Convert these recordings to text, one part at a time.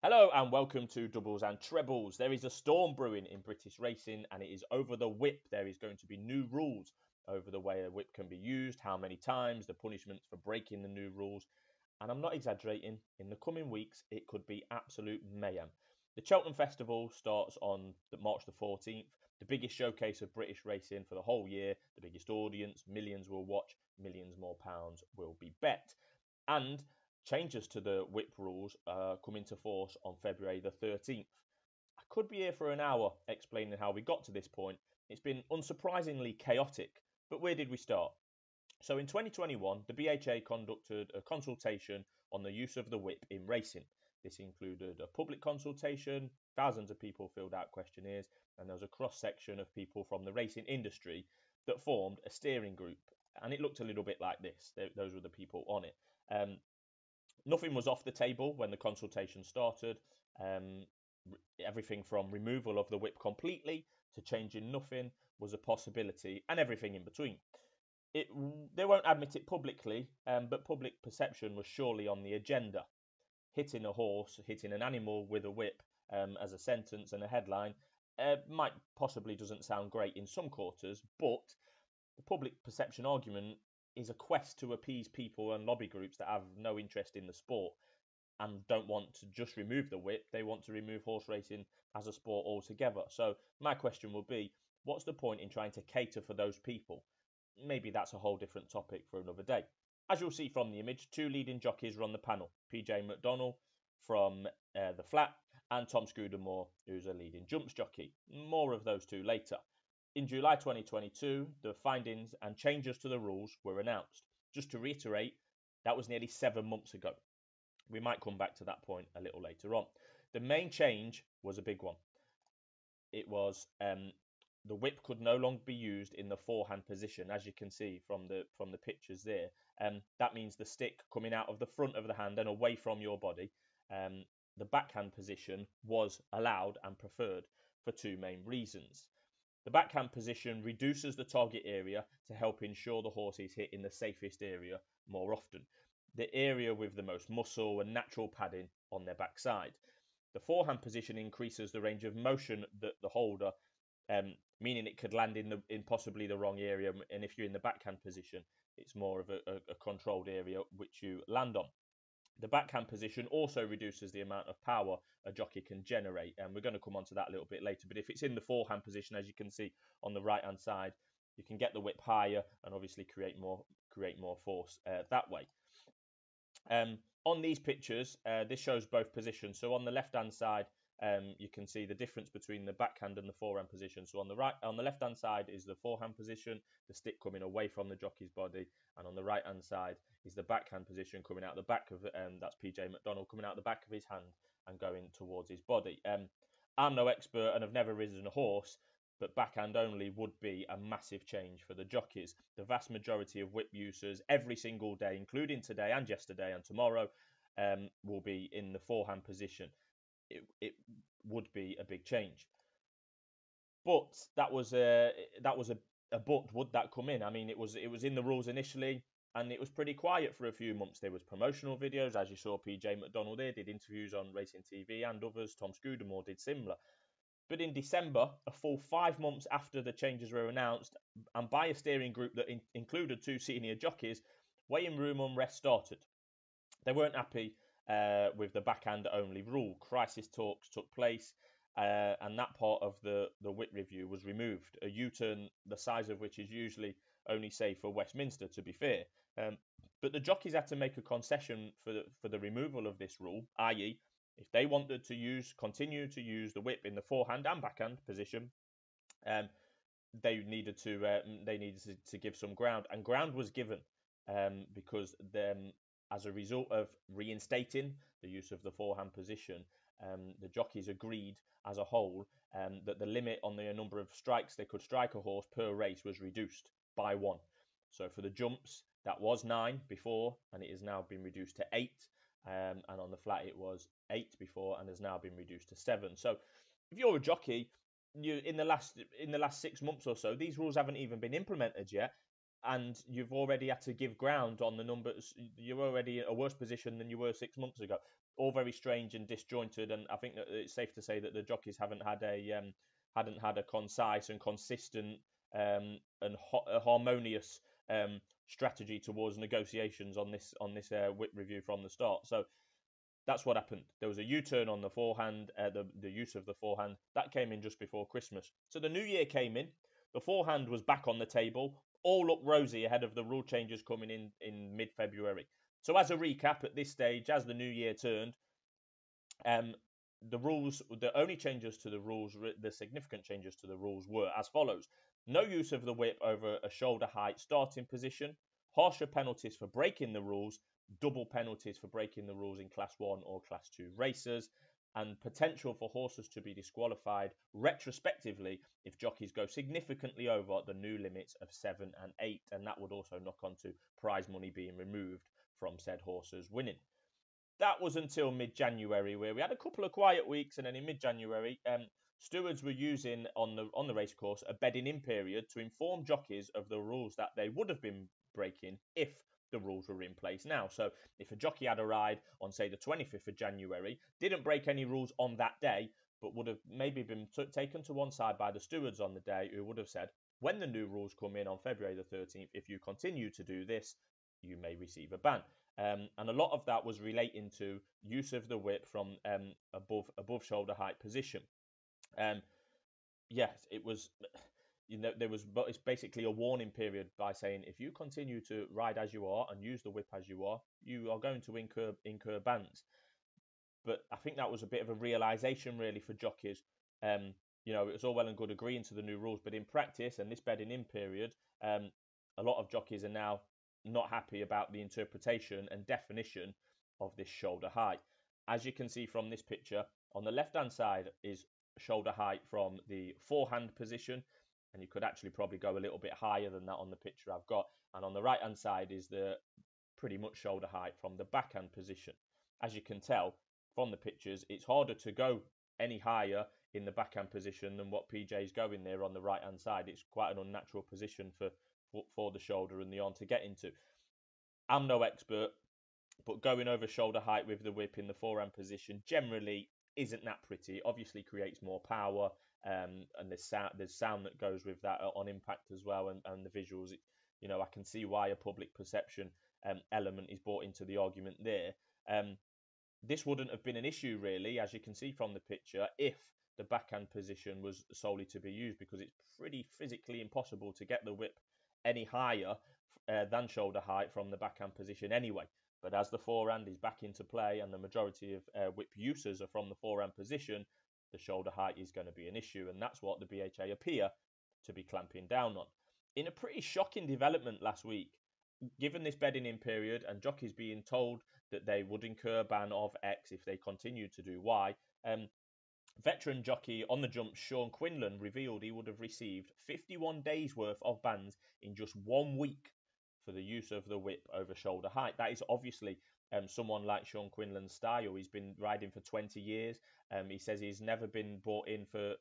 Hello and welcome to Doubles and Trebles. There is a storm brewing in British racing and it is over the whip. There is going to be new rules over the way a whip can be used, how many times, the punishments for breaking the new rules. And I'm not exaggerating, in the coming weeks it could be absolute mayhem. The Cheltenham Festival starts on March the 14th, the biggest showcase of British racing for the whole year, the biggest audience, millions will watch, millions more pounds will be bet. And changes to the whip rules come into force on February the 13th. I could be here for an hour explaining how we got to this point. It's been unsurprisingly chaotic, but where did we start? So in 2021, the BHA conducted a consultation on the use of the whip in racing. This included a public consultation, thousands of people filled out questionnaires, and there was a cross section of people from the racing industry that formed a steering group. And it looked a little bit like this. Those were the people on it. Nothing was off the table when the consultation started. Um, Everything from removal of the whip completely to changing nothing was a possibility, and everything in between. They won't admit it publicly, but public perception was surely on the agenda. Hitting a horse, hitting an animal with a whip as a sentence and a headline might possibly doesn't sound great in some quarters, but the public perception argument is a quest to appease people and lobby groups that have no interest in the sport and don't want to just remove the whip. They want to remove horse racing as a sport altogether. So my question will be, what's the point in trying to cater for those people? Maybe that's a whole different topic for another day. As you'll see from the image, two leading jockeys are on the panel. PJ McDonnell from the flat and Tom Scudamore, who's a leading jumps jockey. More of those two later. In July 2022, the findings and changes to the rules were announced. Just to reiterate, that was nearly 7 months ago. We might come back to that point a little later on. The main change was a big one. It was the whip could no longer be used in the forehand position, as you can see from the pictures there. That means the stick coming out of the front of the hand and away from your body. The backhand position was allowed and preferred for two main reasons. The backhand position reduces the target area to help ensure the horse is hit in the safest area more often, the area with the most muscle and natural padding on their backside. The forehand position increases the range of motion that the holder, meaning it could land in possibly the wrong area. And if you're in the backhand position, it's more of a controlled area which you land on. The backhand position also reduces the amount of power a jockey can generate, and we're going to come on to that a little bit later. But if it's in the forehand position, as you can see on the right hand side, you can get the whip higher and obviously create more force that way. On these pictures, this shows both positions. So on the left hand side, you can see the difference between the backhand and the forehand position. So on the left hand side is the forehand position, the stick coming away from the jockey's body, and on the right hand side is the backhand position coming out the back of that's PJ McDonnell coming out the back of his hand and going towards his body. I'm no expert and have never ridden a horse, but backhand only would be a massive change for the jockeys. The vast majority of whip users every single day, including today and yesterday and tomorrow, will be in the forehand position. It would be a big change. But that was a but. Would that come in? I mean, it was in the rules initially, and it was pretty quiet for a few months. There was promotional videos, as you saw. PJ McDonnell there did interviews on Racing TV, and others. Tom Scudamore did similar. But in December, a full 5 months after the changes were announced, and by a steering group that included two senior jockeys, weighing room unrest started. They weren't happy with the backhand only rule. Crisis talks took place, and that part of the whip review was removed. A U-turn the size of which is usually only safe for Westminster, to be fair. But the jockeys had to make a concession for the removal of this rule, i.e., if they wanted to continue to use the whip in the forehand and backhand position, they needed to give some ground, and ground was given because then, as a result of reinstating the use of the forehand position, the jockeys agreed as a whole that the limit on the number of strikes they could strike a horse per race was reduced by one. So for the jumps, that was 9 before, and it has now been reduced to 8. And on the flat, it was 8 before, and has now been reduced to 7. So if you're a jockey, in the last 6 months or so, these rules haven't even been implemented yet, and you've already had to give ground on the numbers. You're already in a worse position than you were 6 months ago. all very strange and disjointed, and I think that it's safe to say that the jockeys haven't had a concise and consistent and harmonious strategy towards negotiations on this whip review from the start. So that's what happened. There was a U-turn on the forehand, the use of the forehand. That came in just before Christmas. So the new year came in. The forehand was back on the table. All looked rosy ahead of the rule changes coming in mid-February. So as a recap, at this stage, as the new year turned, the only changes to the rules, the significant changes to the rules were as follows. No use of the whip over a shoulder height starting position, harsher penalties for breaking the rules, double penalties for breaking the rules in Class 1 or Class 2 races, and potential for horses to be disqualified retrospectively if jockeys go significantly over the new limits of 7 and 8, and that would also knock on to prize money being removed from said horses winning. That was until mid-January, where we had a couple of quiet weeks, and then in mid-January, stewards were using on the racecourse a bedding-in period to inform jockeys of the rules that they would have been breaking if the rules were in place now. So if a jockey had a ride on, say, the 25th of January, didn't break any rules on that day, but would have maybe been taken to one side by the stewards on the day, who would have said, when the new rules come in on February the 13th, if you continue to do this, you may receive a ban. And a lot of that was relating to use of the whip from above shoulder height position. Yes, it was. But it's basically a warning period by saying if you continue to ride as you are and use the whip as you are going to incur bans. But I think that was a bit of a realization really for jockeys. It was all well and good agreeing to the new rules, but in practice and this bedding in period, a lot of jockeys are now not happy about the interpretation and definition of this shoulder height. As you can see from this picture, on the left-hand side is shoulder height from the forehand position, and you could actually probably go a little bit higher than that on the picture I've got. And on the right-hand side is the pretty much shoulder height from the backhand position. As you can tell from the pictures, it's harder to go any higher in the backhand position than what PJ's going there on the right-hand side. It's quite an unnatural position for the shoulder and the arm to get into. I'm no expert, but going over shoulder height with the whip in the forehand position generally isn't that pretty. Obviously creates more power, and there's sound that goes with that on impact as well, and the visuals. I can see why a public perception element is brought into the argument there. This wouldn't have been an issue really, as you can see from the picture, if the backhand position was solely to be used, because it's pretty physically impossible to get the whip any higher than shoulder height from the backhand position anyway. But as the forehand is back into play and the majority of whip users are from the forehand position, the shoulder height is going to be an issue, and that's what the BHA appear to be clamping down on. In a pretty shocking development last week, given this bedding in period and jockeys being told that they would incur a ban of X if they continue to do Y, veteran jockey on the jump Sean Quinlan revealed he would have received 51 days worth of bans in just 1 week for the use of the whip over shoulder height. That is obviously someone like Sean Quinlan's style. He's been riding for 20 years. He says he's never been brought in for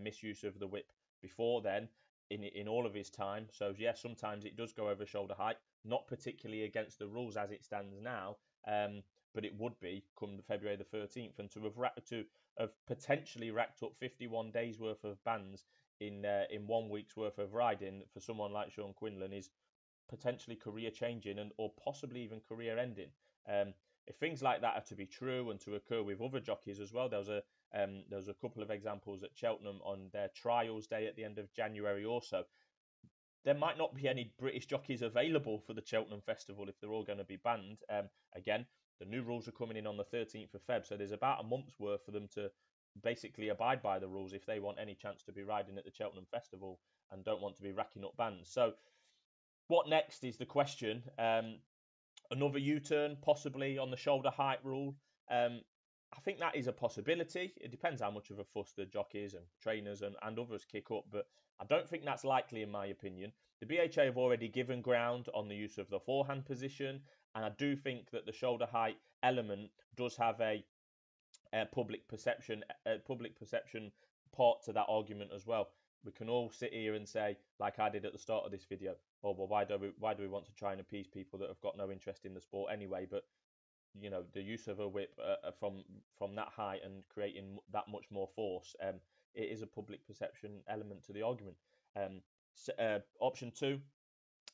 misuse of the whip before then in all of his time. So yeah, sometimes it does go over shoulder height, not particularly against the rules as it stands now, but it would be come February the 13th, and to have potentially racked up 51 days worth of bans in 1 week's worth of riding for someone like Sean Quinlan is potentially career changing or possibly even career ending. If things like that are to be true and to occur with other jockeys as well, there was a couple of examples at Cheltenham on their trials day at the end of January also. There might not be any British jockeys available for the Cheltenham Festival if they're all going to be banned. Again, the new rules are coming in on the 13th of Feb, so there's about a month's worth for them to basically abide by the rules if they want any chance to be riding at the Cheltenham Festival and don't want to be racking up bans. So what next is the question. Another U-turn possibly on the shoulder height rule. I think that is a possibility. It depends how much of a fuss the jockeys and trainers and others kick up, but I don't think that's likely in my opinion. The BHA have already given ground on the use of the forehand position, and I do think that the shoulder height element does have a public perception part to that argument as well. We can all sit here and say, like I did at the start of this video, oh well, why do we want to try and appease people that have got no interest in the sport anyway? But the use of a whip from that height and creating that much more force, it is a public perception element to the argument. Option two,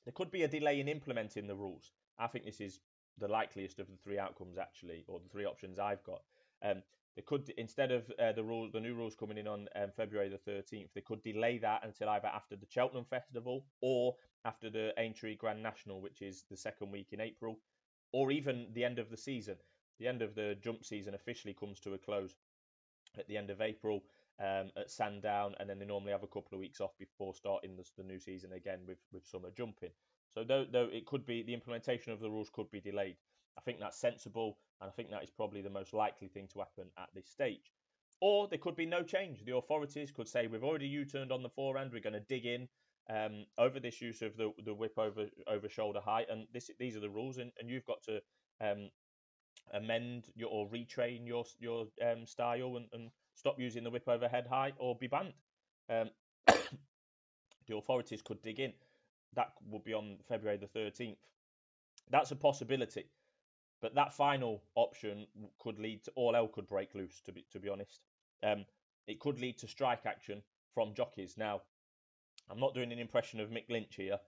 there could be a delay in implementing the rules. I think this is the likeliest of the three outcomes, actually, or the three options I've got. They could, instead of the new rules coming in on February the 13th, they could delay that until either after the Cheltenham Festival or after the Aintree Grand National, which is the second week in April, or even the end of the season. The end of the jump season officially comes to a close at the end of April at Sandown, and then they normally have a couple of weeks off before starting the new season again with summer jumping. So though it could be, the implementation of the rules could be delayed. I think that's sensible, and I think that is probably the most likely thing to happen at this stage. Or there could be no change. The authorities could say, we've already U-turned on the forehand, we're going to dig in over this use of the whip over shoulder height, and these are the rules, and you've got to amend or retrain your style and stop using the whip over head height or be banned. The authorities could dig in. That would be on February the 13th. That's a possibility. But that final option could lead to all hell could break loose, to be honest. It could lead to strike action from jockeys. Now, I'm not doing an impression of Mick Lynch here.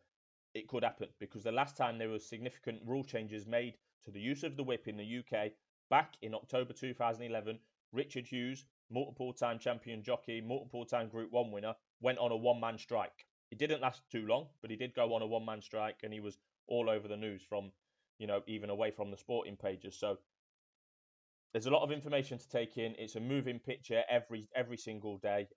It could happen because the last time there were significant rule changes made to the use of the whip in the UK, back in October 2011, Richard Hughes, multiple-time champion jockey, multiple-time Group 1 winner, went on a one-man strike. It didn't last too long, but he did go on a one-man strike, and he was all over the news from, even away from the sporting pages. So there's a lot of information to take in. It's a moving picture every single day.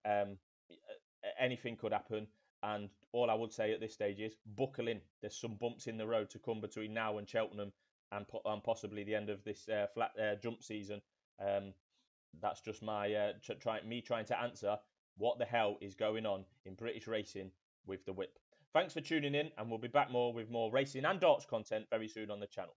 Anything could happen. And all I would say at this stage is buckle in. There's some bumps in the road to come between now and Cheltenham and possibly the end of this flat jump season. That's just my trying to answer what the hell is going on in British racing with the whip. Thanks for tuning in, and we'll be back with more racing and darts content very soon on the channel.